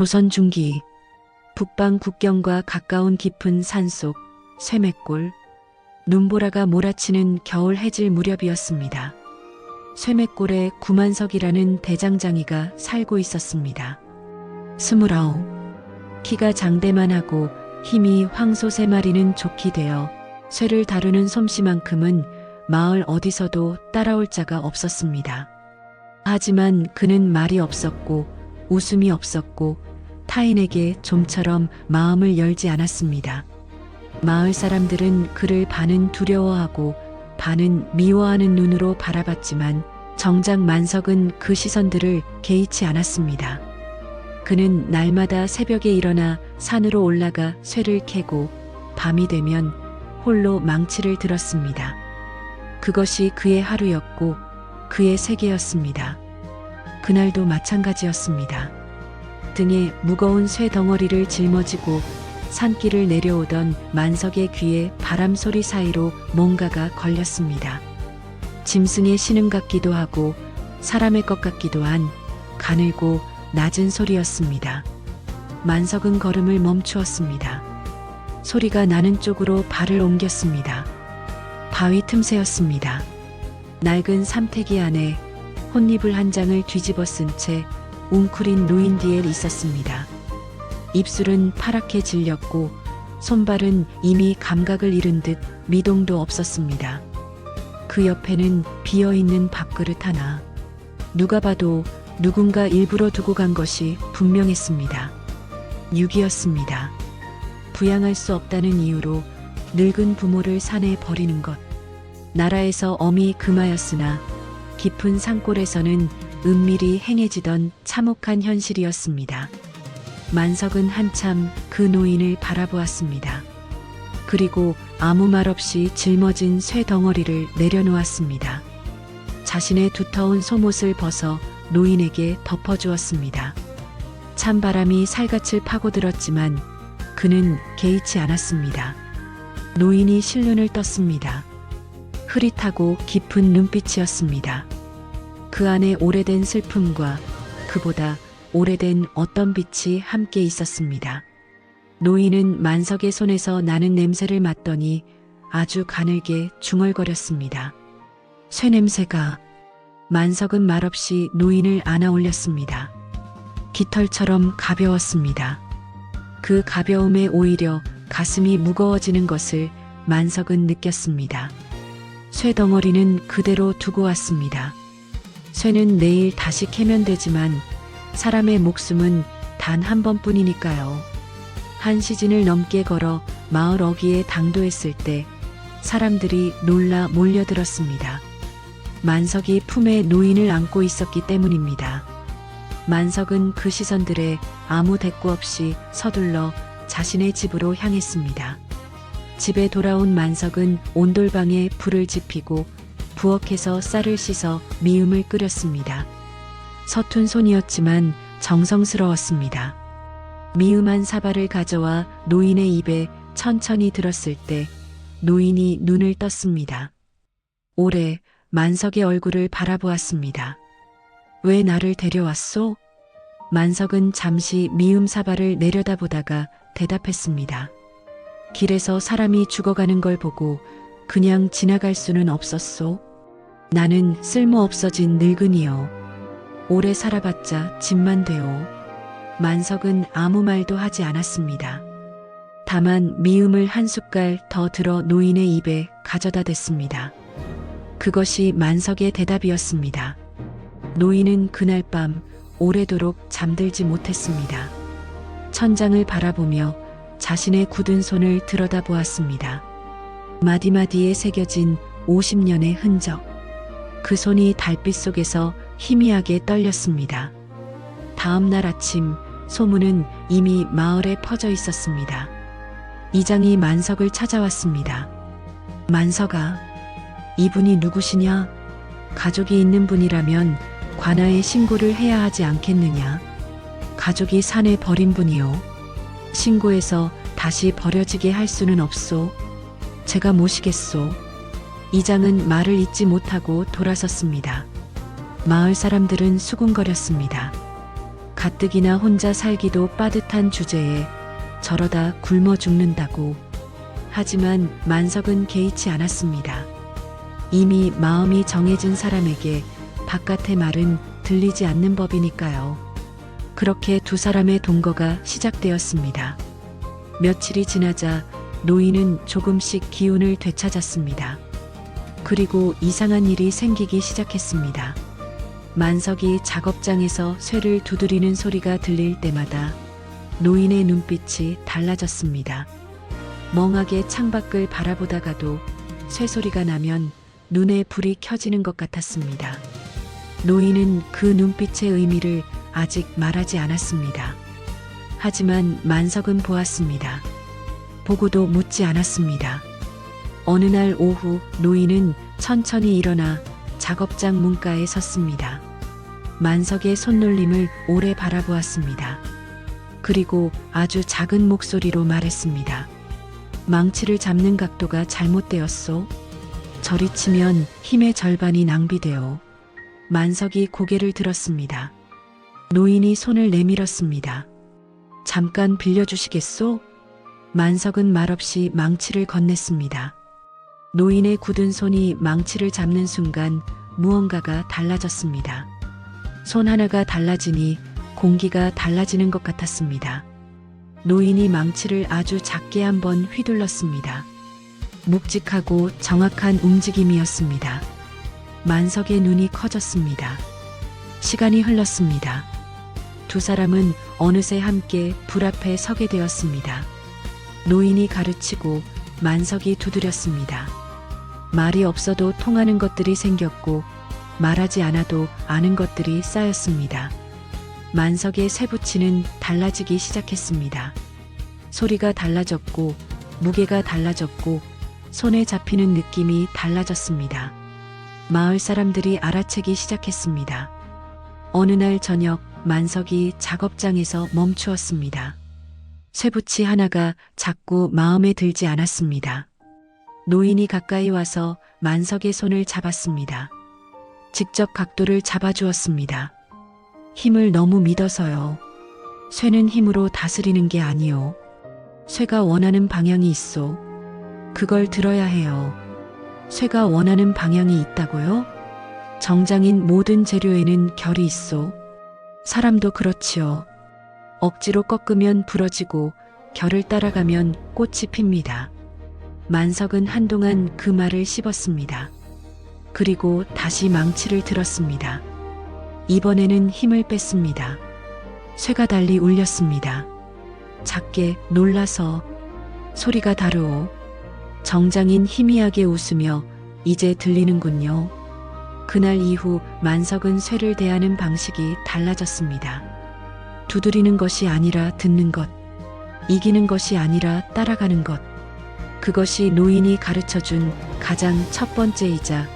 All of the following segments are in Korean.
조선 중기 북방 국경과 가까운 깊은 산속 쇠맥골 눈보라가 몰아치는 겨울 해질 무렵이었습니다. 쇠맥골에 구만석이라는 대장장이가 살고 있었습니다. 29. 키가 장대만하고 힘이 황소 3마리는 좋게 되어 쇠를 다루는 솜씨만큼은 마을 어디서도 따라올 자가 없었습니다. 하지만 그는 말이 없었고 웃음이 없었고 타인에게 좀처럼 마음을 열지 않았습니다. 마을 사람들은 그를 반은 두려워하고 반은 미워하는 눈으로 바라봤지만 정작 만석은 그 시선들을 개의치 않았습니다. 그는 날마다 새벽에 일어나 산으로 올라가 쇠를 캐고 밤이 되면 홀로 망치를 들었습니다. 그것이 그의 하루였고 그의 세계였습니다. 그날도 마찬가지였습니다. 등에 무거운 쇠 덩어리를 짊어지고 산길을 내려오던 만석의 귀에 바람 소리 사이로 뭔가가 걸렸습니다. 짐승의 신음 같기도 하고 사람의 것 같기도 한 가늘고 낮은 소리였습니다. 만석은 걸음을 멈추었습니다. 소리가 나는 쪽으로 발을 옮겼습니다. 바위 틈새였습니다. 낡은 삼태기 안에 혼잎을 한 장을 뒤집어 쓴 채 웅크린 노인 뒤에 있었습니다. 입술은 파랗게 질렸고 손발은 이미 감각을 잃은 듯 미동도 없었습니다. 그 옆에는 비어있는 밥그릇 하나. 누가 봐도 누군가 일부러 두고 간 것이 분명했습니다. 육이었습니다. 부양할 수 없다는 이유로 늙은 부모를 산에 버리는 것. 나라에서 엄히 금하였으나 깊은 산골에서는 은밀히 행해지던 참혹한 현실이었습니다. 만석은 한참 그 노인을 바라보았습니다. 그리고 아무 말 없이 짊어진 쇠 덩어리를 내려놓았습니다. 자신의 두터운 속옷을 벗어 노인에게 덮어주었습니다. 찬바람이 살갗을 파고들었지만 그는 개의치 않았습니다. 노인이 실눈을 떴습니다. 흐릿하고 깊은 눈빛이었습니다. 그 안에 오래된 슬픔과 그보다 오래된 어떤 빛이 함께 있었습니다. 노인은 만석의 손에서 나는 냄새를 맡더니 아주 가늘게 중얼거렸습니다. 쇠냄새가. 만석은 말없이 노인을 안아 올렸습니다. 깃털처럼 가벼웠습니다. 그 가벼움에 오히려 가슴이 무거워지는 것을 만석은 느꼈습니다. 쇠 덩어리는 그대로 두고 왔습니다. 쇠는 내일 다시 캐면 되지만 사람의 목숨은 단 한 번뿐이니까요. 한 시즌을 넘게 걸어 마을 어귀에 당도했을 때 사람들이 놀라 몰려들었습니다. 만석이 품에 노인을 안고 있었기 때문입니다. 만석은 그 시선들에 아무 대꾸 없이 서둘러 자신의 집으로 향했습니다. 집에 돌아온 만석은 온돌방에 불을 지피고 부엌에서 쌀을 씻어 미음을 끓였습니다. 서툰 손이었지만 정성스러웠습니다. 미음한 사발을 가져와 노인의 입에 천천히 들었을 때 노인이 눈을 떴습니다. 오래 만석의 얼굴을 바라보았습니다. 왜 나를 데려왔소? 만석은 잠시 미음 사발을 내려다보다가 대답했습니다. 길에서 사람이 죽어가는 걸 보고 그냥 지나갈 수는 없었소. 나는 쓸모없어진 늙은이요. 오래 살아봤자 짐만 되오. 만석은 아무 말도 하지 않았습니다. 다만 미음을 한 숟갈 더 들어 노인의 입에 가져다 댔습니다. 그것이 만석의 대답이었습니다. 노인은 그날 밤 오래도록 잠들지 못했습니다. 천장을 바라보며 자신의 굳은 손을 들여다보았습니다. 마디마디에 새겨진 50년의 흔적. 그 손이 달빛 속에서 희미하게 떨렸습니다. 다음 날 아침 소문은 이미 마을에 퍼져 있었습니다. 이장이 만석을 찾아왔습니다. 만석아, 이분이 누구시냐? 가족이 있는 분이라면 관아에 신고를 해야 하지 않겠느냐? 가족이 산에 버린 분이요. 신고해서 다시 버려지게 할 수는 없소. 제가 모시겠소. 이장은 말을 잇지 못하고 돌아섰습니다. 마을 사람들은 수군거렸습니다. 가뜩이나 혼자 살기도 빠듯한 주제에 저러다 굶어 죽는다고. 하지만 만석은 개의치 않았습니다. 이미 마음이 정해진 사람에게 바깥의 말은 들리지 않는 법이니까요. 그렇게 두 사람의 동거가 시작되었습니다. 며칠이 지나자 노인은 조금씩 기운을 되찾았습니다. 그리고 이상한 일이 생기기 시작했습니다. 만석이 작업장에서 쇠를 두드리는 소리가 들릴 때마다 노인의 눈빛이 달라졌습니다. 멍하게 창밖을 바라보다가도 쇠소리가 나면 눈에 불이 켜지는 것 같았습니다. 노인은 그 눈빛의 의미를 아직 말하지 않았습니다. 하지만 만석은 보았습니다. 보고도 묻지 않았습니다. 어느 날 오후 노인은 천천히 일어나 작업장 문가에 섰습니다. 만석의 손놀림을 오래 바라보았습니다. 그리고 아주 작은 목소리로 말했습니다. 망치를 잡는 각도가 잘못되었소. 저리 치면 힘의 절반이 낭비되어. 만석이 고개를 들었습니다. 노인이 손을 내밀었습니다. 잠깐 빌려주시겠소? 만석은 말없이 망치를 건넸습니다. 노인의 굳은 손이 망치를 잡는 순간 무언가가 달라졌습니다. 손 하나가 달라지니 공기가 달라지는 것 같았습니다. 노인이 망치를 아주 작게 한번 휘둘렀습니다. 묵직하고 정확한 움직임이었습니다. 만석의 눈이 커졌습니다. 시간이 흘렀습니다. 두 사람은 어느새 함께 불 앞에 서게 되었습니다. 노인이 가르치고 만석이 두드렸습니다. 말이 없어도 통하는 것들이 생겼고 말하지 않아도 아는 것들이 쌓였습니다. 만석의 쇠붙이는 달라지기 시작했습니다. 소리가 달라졌고 무게가 달라졌고 손에 잡히는 느낌이 달라졌습니다. 마을 사람들이 알아채기 시작했습니다. 어느 날 저녁 만석이 작업장에서 멈추었습니다. 쇠붙이 하나가 자꾸 마음에 들지 않았습니다. 노인이 가까이 와서 만석의 손을 잡았습니다. 직접 각도를 잡아주었습니다. 힘을 너무 믿어서요. 쇠는 힘으로 다스리는 게 아니요. 쇠가 원하는 방향이 있어. 그걸 들어야 해요. 쇠가 원하는 방향이 있다고요? 정장인 모든 재료에는 결이 있어. 사람도 그렇지요. 억지로 꺾으면 부러지고 결을 따라가면 꽃이 핍니다. 만석은 한동안 그 말을 씹었습니다. 그리고 다시 망치를 들었습니다. 이번에는 힘을 뺐습니다. 쇠가 달리 울렸습니다. 작게 놀라서 소리가 다르오. 정장인 희미하게 웃으며 이제 들리는군요. 그날 이후 만석은 쇠를 대하는 방식이 달라졌습니다. 두드리는 것이 아니라 듣는 것, 이기는 것이 아니라 따라가는 것. 그것이 노인이 가르쳐준 가장 첫 번째이자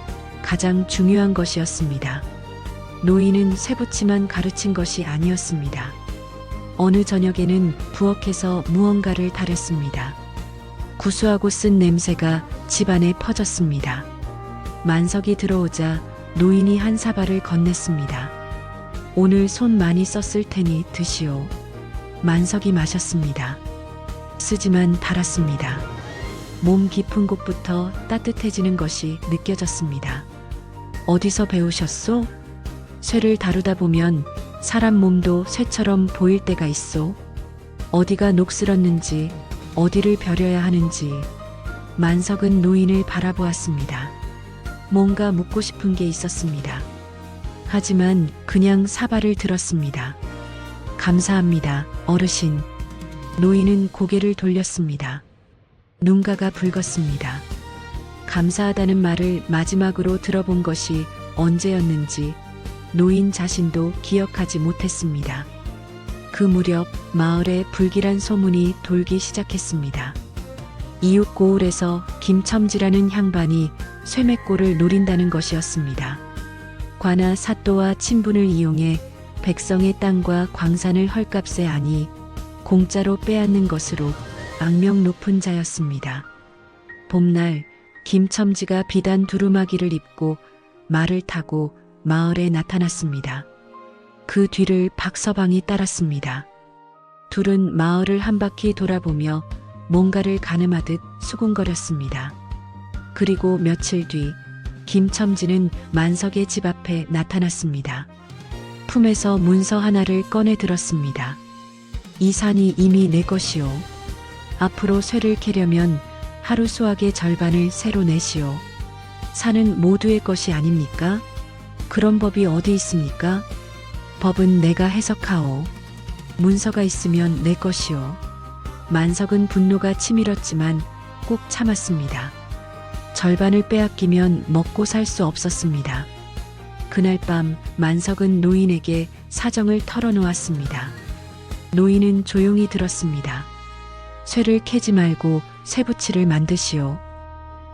가장 중요한 것이었습니다. 노인은 쇠붙이만 가르친 것이 아니었습니다. 어느 저녁에는 부엌에서 무언가를 다렸습니다. 구수하고 쓴 냄새가 집안에 퍼졌습니다. 만석이 들어오자 노인이 한 사발을 건넸습니다. 오늘 손 많이 썼을 테니 드시오. 만석이 마셨습니다. 쓰지만 달았습니다. 몸 깊은 곳부터 따뜻해지는 것이 느껴졌습니다. 어디서 배우셨소? 쇠를 다루다 보면 사람 몸도 쇠처럼 보일 때가 있소. 어디가 녹슬었는지, 어디를 벼려야 하는지. 만석은 노인을 바라보았습니다. 뭔가 묻고 싶은 게 있었습니다. 하지만 그냥 사발을 들었습니다. 감사합니다, 어르신. 노인은 고개를 돌렸습니다. 눈가가 붉었습니다. 감사하다는 말을 마지막으로 들어본 것이 언제였는지 노인 자신도 기억하지 못했습니다. 그 무렵 마을에 불길한 소문이 돌기 시작했습니다. 이웃 고을에서 김첨지라는 향반이 쇠맥골을 노린다는 것이었습니다. 관아 사또와 친분을 이용해 백성의 땅과 광산을 헐값에 아니 공짜로 빼앗는 것으로 악명 높은 자였습니다. 봄날 김첨지가 비단 두루마기를 입고 말을 타고 마을에 나타났습니다. 그 뒤를 박서방이 따랐습니다. 둘은 마을을 한 바퀴 돌아보며 뭔가를 가늠하듯 수군거렸습니다. 그리고 며칠 뒤 김첨지는 만석의 집 앞에 나타났습니다. 품에서 문서 하나를 꺼내 들었습니다. 이 산이 이미 내 것이오. 앞으로 쇠를 캐려면 하루 수확의 절반을 새로 내시오. 산은 모두의 것이 아닙니까? 그런 법이 어디 있습니까? 법은 내가 해석하오. 문서가 있으면 내 것이오. 만석은 분노가 치밀었지만 꼭 참았습니다. 절반을 빼앗기면 먹고 살 수 없었습니다. 그날 밤 만석은 노인에게 사정을 털어놓았습니다. 노인은 조용히 들었습니다. 쇠를 캐지 말고 쇠붙이를 만드시오.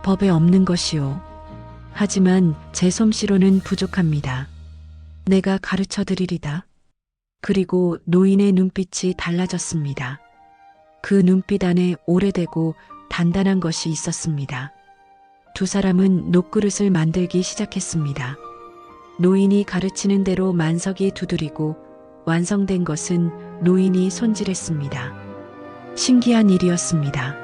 법에 없는 것이오. 하지만 제 솜씨로는 부족합니다. 내가 가르쳐 드리리다. 그리고 노인의 눈빛이 달라졌습니다. 그 눈빛 안에 오래되고 단단한 것이 있었습니다. 두 사람은 녹그릇을 만들기 시작했습니다. 노인이 가르치는 대로 만석이 두드리고 완성된 것은 노인이 손질했습니다. 신기한 일이었습니다.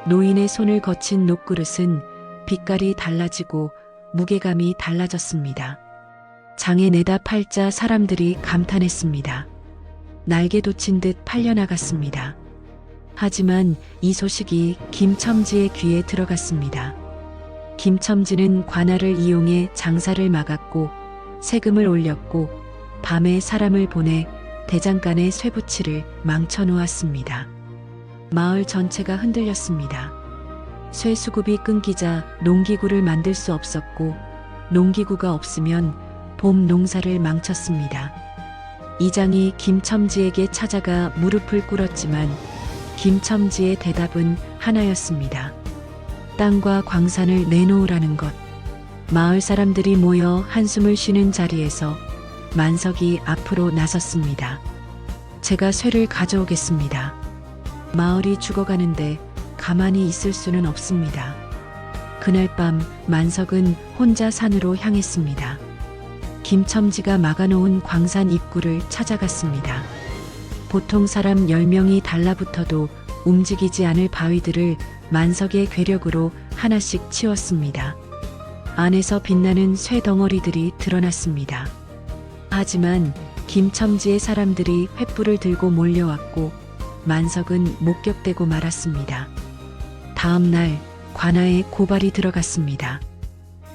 노인의 손을 거친 녹그릇은 빛깔이 달라지고 무게감이 달라졌습니다. 장에 내다 팔자 사람들이 감탄했습니다. 날개 돋친 듯 팔려나갔습니다. 하지만 이 소식이 김첨지의 귀에 들어갔습니다. 김첨지는 관할을 이용해 장사를 막았고 세금을 올렸고 밤에 사람을 보내 대장간의 쇠붙이를 망쳐놓았습니다. 마을 전체가 흔들렸습니다. 쇠수급이 끊기자 농기구를 만들 수 없었고 농기구가 없으면 봄 농사를 망쳤습니다. 이장이 김첨지에게 찾아가 무릎을 꿇었지만 김첨지의 대답은 하나였습니다. 땅과 광산을 내놓으라는 것. 마을 사람들이 모여 한숨을 쉬는 자리에서 만석이 앞으로 나섰습니다. 제가 쇠를 가져오겠습니다. 마을이 죽어가는데 가만히 있을 수는 없습니다. 그날 밤 만석은 혼자 산으로 향했습니다. 김첨지가 막아놓은 광산 입구를 찾아갔습니다. 보통 사람 10명이 달라붙어도 움직이지 않을 바위들을 만석의 괴력으로 하나씩 치웠습니다. 안에서 빛나는 쇠 덩어리들이 드러났습니다. 하지만 김첨지의 사람들이 횃불을 들고 몰려왔고 만석은 목격되고 말았습니다. 다음 날 관아에 고발이 들어갔습니다.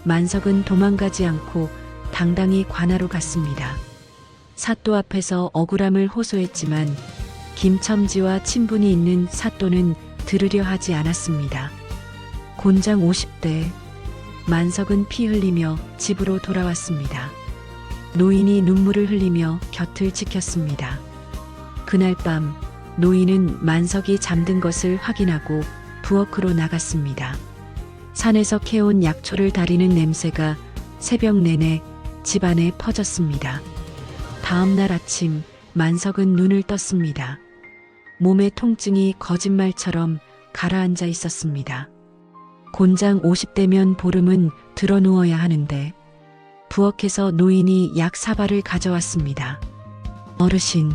만석은 도망가지 않고 당당히 관아로 갔습니다. 사또 앞에서 억울함을 호소했지만 김첨지와 친분이 있는 사또는 들으려 하지 않았습니다. 곤장 50대. 만석은 피 흘리며 집으로 돌아왔습니다. 노인이 눈물을 흘리며 곁을 지켰습니다. 그날 밤 노인은 만석이 잠든 것을 확인하고 부엌으로 나갔습니다. 산에서 캐온 약초를 다리는 냄새가 새벽 내내 집안에 퍼졌습니다. 다음 날 아침 만석은 눈을 떴습니다. 몸의 통증이 거짓말처럼 가라앉아 있었습니다. 곤장 50대면 보름은 드러누워야 하는데 부엌에서 노인이 약 사발을 가져왔습니다. 어르신,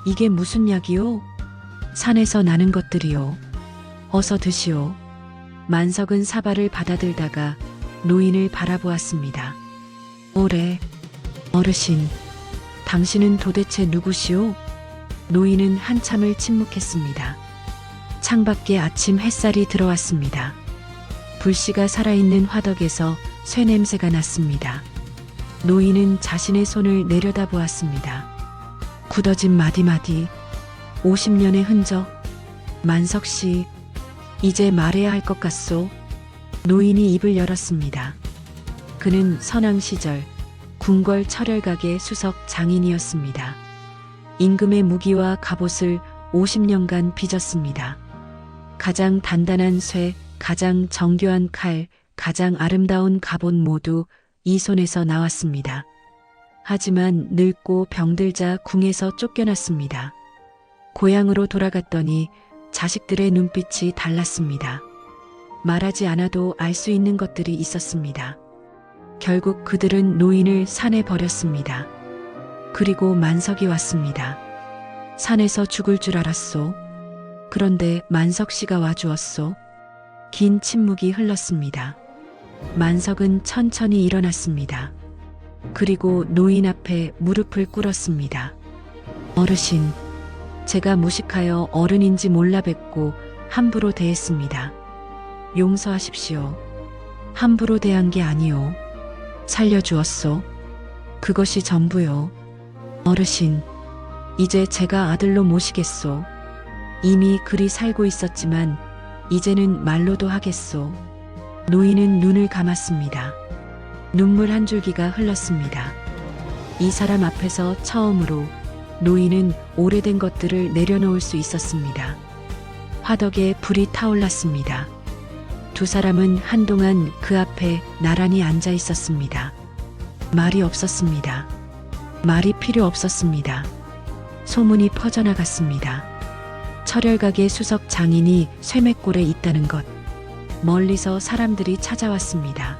이게 무슨 약이요? 산에서 나는 것들이요. 어서 드시오. 만석은 사발을 받아들다가 노인을 바라보았습니다. 오래, 어르신, 당신은 도대체 누구시오? 노인은 한참을 침묵했습니다. 창밖에 아침 햇살이 들어왔습니다. 불씨가 살아있는 화덕에서 쇠냄새가 났습니다. 노인은 자신의 손을 내려다보았습니다. 굳어진 마디마디, 50년의 흔적. 만석씨, 이제 말해야 할 것 같소? 노인이 입을 열었습니다. 그는 선왕 시절 궁궐 철혈각의 수석 장인이었습니다. 임금의 무기와 갑옷을 50년간 빚었습니다. 가장 단단한 쇠, 가장 정교한 칼, 가장 아름다운 갑옷 모두 이 손에서 나왔습니다. 하지만 늙고 병들자 궁에서 쫓겨났습니다. 고향으로 돌아갔더니 자식들의 눈빛이 달랐습니다. 말하지 않아도 알 수 있는 것들이 있었습니다. 결국 그들은 노인을 산에 버렸습니다. 그리고 만석이 왔습니다. 산에서 죽을 줄 알았소. 그런데 만석 씨가 와주었소. 긴 침묵이 흘렀습니다. 만석은 천천히 일어났습니다. 그리고 노인 앞에 무릎을 꿇었습니다. 어르신, 제가 무식하여 어른인지 몰라 뵙고 함부로 대했습니다. 용서하십시오. 함부로 대한 게 아니오. 살려주었소. 그것이 전부요. 어르신, 이제 제가 아들로 모시겠소. 이미 그리 살고 있었지만 이제는 말로도 하겠소. 노인은 눈을 감았습니다. 눈물 한 줄기가 흘렀습니다. 이 사람 앞에서 처음으로 노인은 오래된 것들을 내려놓을 수 있었습니다. 화덕에 불이 타올랐습니다. 두 사람은 한동안 그 앞에 나란히 앉아 있었습니다. 말이 없었습니다. 말이 필요 없었습니다. 소문이 퍼져나갔습니다. 철혈각의 수석 장인이 쇠맥골에 있다는 것. 멀리서 사람들이 찾아왔습니다.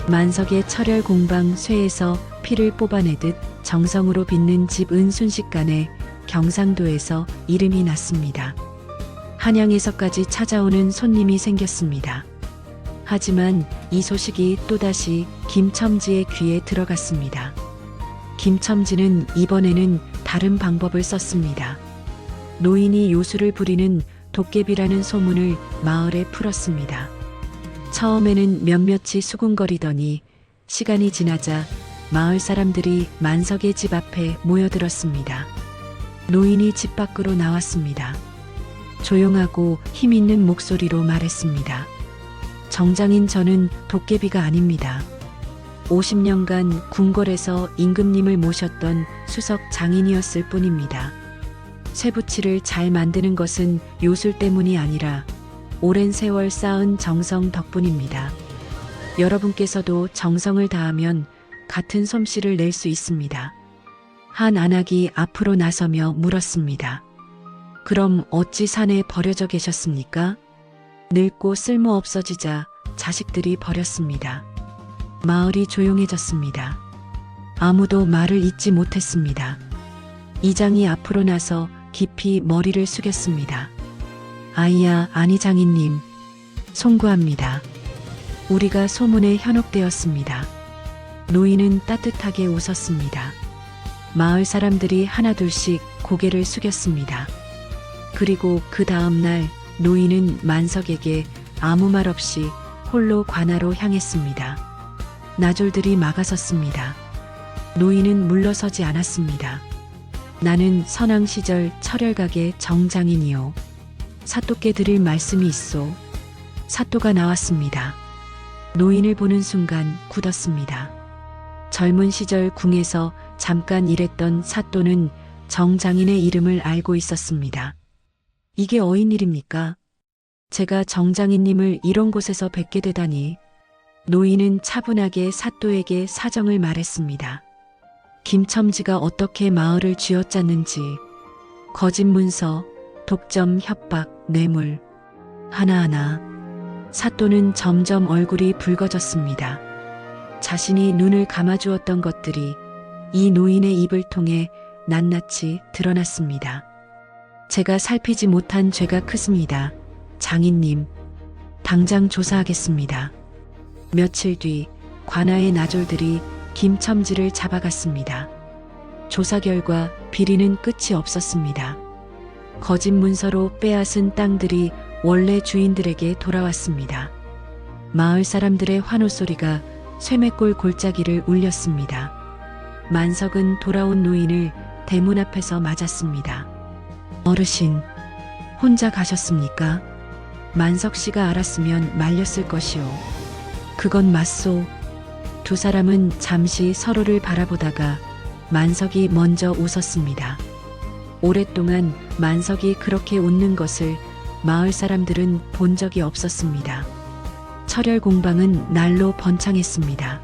만석의 철혈 공방 쇠에서 피를 뽑아내듯 정성으로 빚는 집 은순식간에 경상도에서 이름이 났습니다. 한양에서까지 찾아오는 손님이 생겼습니다. 하지만 이 소식이 또다시 김첨지의 귀에 들어갔습니다. 김첨지는 이번에는 다른 방법을 썼습니다. 노인이 요술을 부리는 도깨비라는 소문을 마을에 풀었습니다. 처음에는 몇몇이 수군거리더니 시간이 지나자 마을 사람들이 만석의 집 앞에 모여들었습니다. 노인이 집 밖으로 나왔습니다. 조용하고 힘있는 목소리로 말했습니다. 정장인 저는 도깨비가 아닙니다. 50년간 궁궐에서 임금님을 모셨던 수석 장인이었을 뿐입니다. 쇠붙이를 잘 만드는 것은 요술 때문이 아니라 오랜 세월 쌓은 정성 덕분입니다. 여러분께서도 정성을 다하면 같은 솜씨를 낼 수 있습니다. 한 안악이 앞으로 나서며 물었습니다. 그럼 어찌 산에 버려져 계셨습니까? 늙고 쓸모 없어지자 자식들이 버렸습니다. 마을이 조용해졌습니다. 아무도 말을 잇지 못했습니다. 이장이 앞으로 나서 깊이 머리를 숙였습니다. 아이야, 아니 장인님, 송구합니다. 우리가 소문에 현혹되었습니다. 노인은 따뜻하게 웃었습니다. 마을 사람들이 하나둘씩 고개를 숙였습니다. 그리고 그 다음 날 노인은 만석에게 아무 말 없이 홀로 관하로 향했습니다. 나졸들이 막아섰습니다. 노인은 물러서지 않았습니다. 나는 선왕 시절 철혈각의 정장인이요. 사또께 드릴 말씀이 있소. 사또가 나왔습니다. 노인을 보는 순간 굳었습니다. 젊은 시절 궁에서 잠깐 일했던 사또는 정장인의 이름을 알고 있었습니다. 이게 어인 일입니까? 제가 정장인님을 이런 곳에서 뵙게 되다니. 노인은 차분하게 사또에게 사정을 말했습니다. 김첨지가 어떻게 마을을 쥐어짰는지, 거짓 문서, 독점, 협박, 뇌물, 하나하나. 사또는 점점 얼굴이 붉어졌습니다. 자신이 눈을 감아주었던 것들이 이 노인의 입을 통해 낱낱이 드러났습니다. 제가 살피지 못한 죄가 크습니다. 장인님, 당장 조사하겠습니다. 며칠 뒤 관아의 나졸들이 김첨지를 잡아갔습니다. 조사 결과 비리는 끝이 없었습니다. 거짓 문서로 빼앗은 땅들이 원래 주인들에게 돌아왔습니다. 마을 사람들의 환호 소리가 쇠맥골 골짜기를 울렸습니다. 만석은 돌아온 노인을 대문 앞에서 맞았습니다. 어르신, 혼자 가셨습니까? 만석 씨가 알았으면 말렸을 것이오. 그건 맞소. 두 사람은 잠시 서로를 바라보다가 만석이 먼저 웃었습니다. 오랫동안 만석이 그렇게 웃는 것을 마을 사람들은 본 적이 없었습니다. 철혈 공방은 날로 번창했습니다.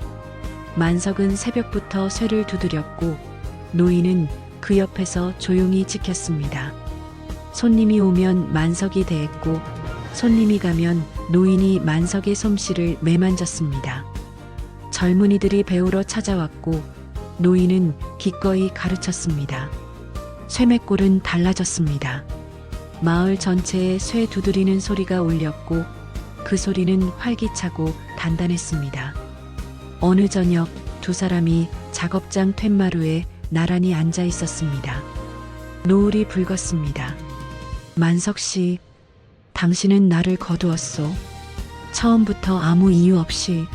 만석은 새벽부터 쇠를 두드렸고 노인은 그 옆에서 조용히 지켰습니다. 손님이 오면 만석이 대했고 손님이 가면 노인이 만석의 솜씨를 매만졌습니다. 젊은이들이 배우러 찾아왔고 노인은 기꺼이 가르쳤습니다. 쇠매골은 달라졌습니다. 마을 전체에 쇠 두드리는 소리가 울렸고 그 소리는 활기차고 단단했습니다. 어느 저녁 두 사람이 작업장 툇마루에 나란히 앉아 있었습니다. 노을이 붉었습니다. 만석 씨, 당신은 나를 거두었소. 처음부터 아무 이유 없이.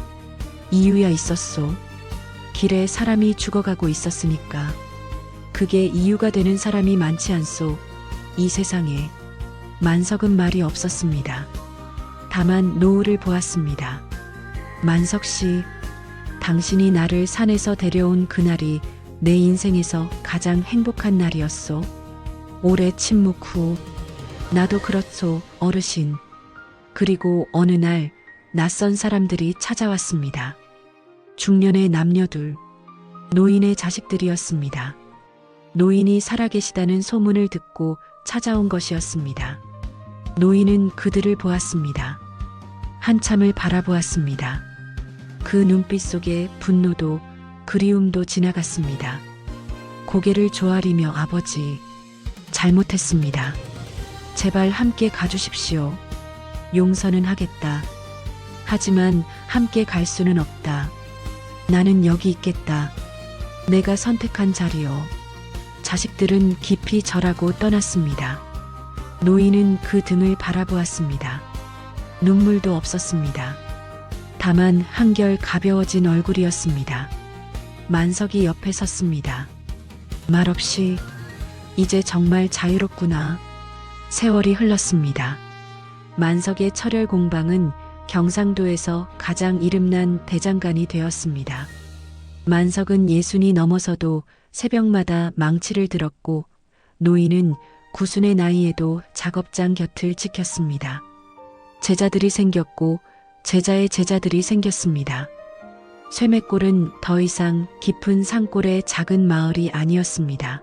이유야 있었소. 길에 사람이 죽어가고 있었으니까. 그게 이유가 되는 사람이 많지 않소. 이 세상에. 만석은 말이 없었습니다. 다만 노을을 보았습니다. 만석 씨, 당신이 나를 산에서 데려온 그날이 내 인생에서 가장 행복한 날이었소. 오래 침묵 후, 나도 그렇소, 어르신. 그리고 어느 날 낯선 사람들이 찾아왔습니다. 중년의 남녀 둘, 노인의 자식들이었습니다. 노인이 살아계시다는 소문을 듣고 찾아온 것이었습니다. 노인은 그들을 보았습니다. 한참을 바라보았습니다. 그 눈빛 속에 분노도 그리움도 지나갔습니다. 고개를 조아리며 아버지, 잘못했습니다. 제발 함께 가주십시오. 용서는 하겠다. 하지만 함께 갈 수는 없다. 나는 여기 있겠다. 내가 선택한 자리요. 자식들은 깊이 절하고 떠났습니다. 노인은 그 등을 바라보았습니다. 눈물도 없었습니다. 다만 한결 가벼워진 얼굴이었습니다. 만석이 옆에 섰습니다. 말없이 이제 정말 자유롭구나. 세월이 흘렀습니다. 만석의 철혈 공방은 경상도에서 가장 이름난 대장간이 되었습니다. 만석은 60이 넘어서도 새벽마다 망치를 들었고 노인은 90의 나이에도 작업장 곁을 지켰습니다. 제자들이 생겼고 제자의 제자들이 생겼습니다. 쇠매골은 더 이상 깊은 산골의 작은 마을이 아니었습니다.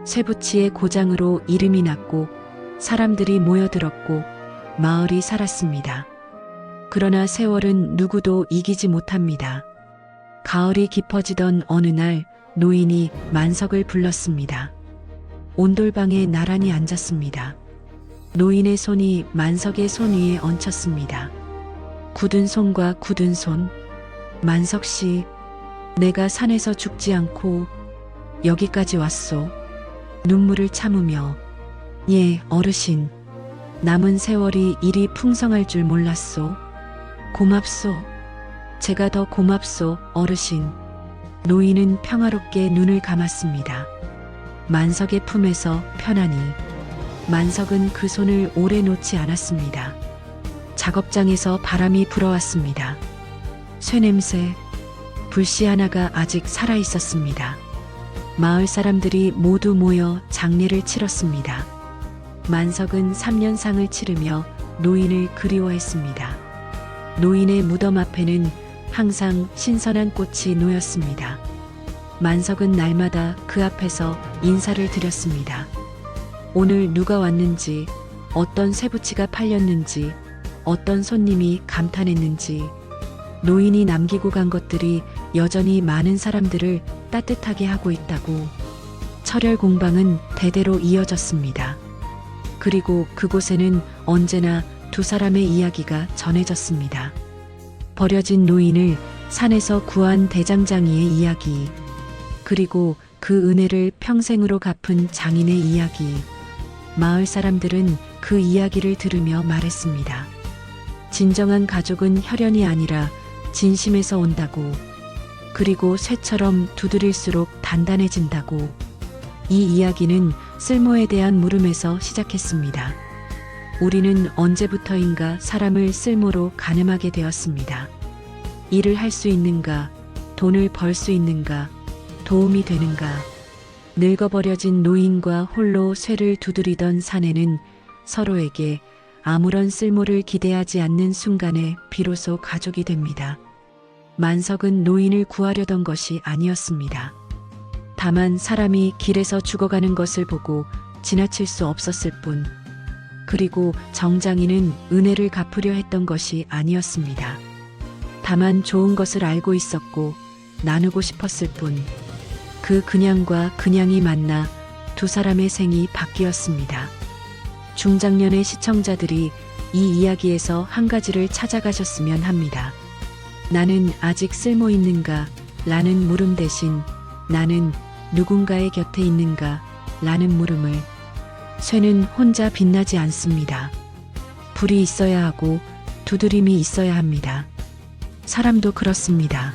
쇠붙이의 고장으로 이름이 났고 사람들이 모여들었고 마을이 살았습니다. 그러나 세월은 누구도 이기지 못합니다. 가을이 깊어지던 어느 날 노인이 만석을 불렀습니다. 온돌방에 나란히 앉았습니다. 노인의 손이 만석의 손 위에 얹혔습니다. 굳은 손과 굳은 손. 만석 씨, 내가 산에서 죽지 않고 여기까지 왔소. 눈물을 참으며. 예, 어르신. 남은 세월이 이리 풍성할 줄 몰랐소. 고맙소. 제가 더 고맙소, 어르신. 노인은 평화롭게 눈을 감았습니다. 만석의 품에서 편안히. 만석은 그 손을 오래 놓지 않았습니다. 작업장에서 바람이 불어왔습니다. 쇠냄새, 불씨 하나가 아직 살아있었습니다. 마을 사람들이 모두 모여 장례를 치렀습니다. 만석은 3년상을 치르며 노인을 그리워했습니다. 노인의 무덤 앞에는 항상 신선한 꽃이 놓였습니다. 만석은 날마다 그 앞에서 인사를 드렸습니다. 오늘 누가 왔는지, 어떤 쇠붙이가 팔렸는지, 어떤 손님이 감탄했는지, 노인이 남기고 간 것들이 여전히 많은 사람들을 따뜻하게 하고 있다고. 철혈 공방은 대대로 이어졌습니다. 그리고 그곳에는 언제나 두 사람의 이야기가 전해졌습니다. 버려진 노인을 산에서 구한 대장장이의 이야기, 그리고 그 은혜를 평생으로 갚은 장인의 이야기. 마을 사람들은 그 이야기를 들으며 말했습니다. 진정한 가족은 혈연이 아니라 진심에서 온다고. 그리고 쇠처럼 두드릴수록 단단해진다고. 이 이야기는 쓸모에 대한 물음에서 시작했습니다. 우리는 언제부터인가 사람을 쓸모로 가늠하게 되었습니다. 일을 할 수 있는가, 돈을 벌 수 있는가, 도움이 되는가. 늙어버려진 노인과 홀로 쇠를 두드리던 사내는 서로에게 아무런 쓸모를 기대하지 않는 순간에 비로소 가족이 됩니다. 만석은 노인을 구하려던 것이 아니었습니다. 다만 사람이 길에서 죽어가는 것을 보고 지나칠 수 없었을 뿐. 그리고 정장인은 은혜를 갚으려 했던 것이 아니었습니다. 다만 좋은 것을 알고 있었고 나누고 싶었을 뿐. 그 그냥과 그냥이 만나 두 사람의 생이 바뀌었습니다. 중장년의 시청자들이 이 이야기에서 한 가지를 찾아가셨으면 합니다. 나는 아직 쓸모 있는가? 라는 물음 대신 나는 누군가의 곁에 있는가? 라는 물음을. 쇠는 혼자 빛나지 않습니다. 불이 있어야 하고 두드림이 있어야 합니다. 사람도 그렇습니다.